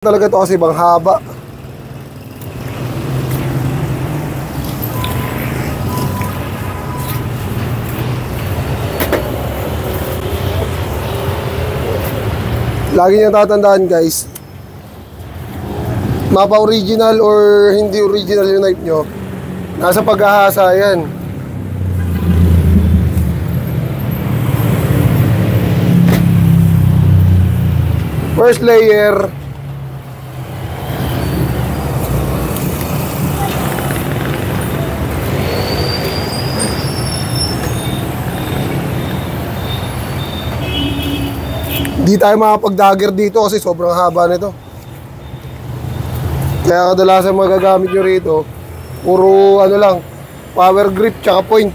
Talaga to kasi bang haba. Lagi niyo tatandaan guys, mapa original or hindi original yung knife nyo, nasa pag-ahasa yan. First layer, hindi tayo makapag-dagger dito kasi sobrang haba nito. Kaya kadalasan magagamit nyo rito puro ano lang, power grip tsaka point.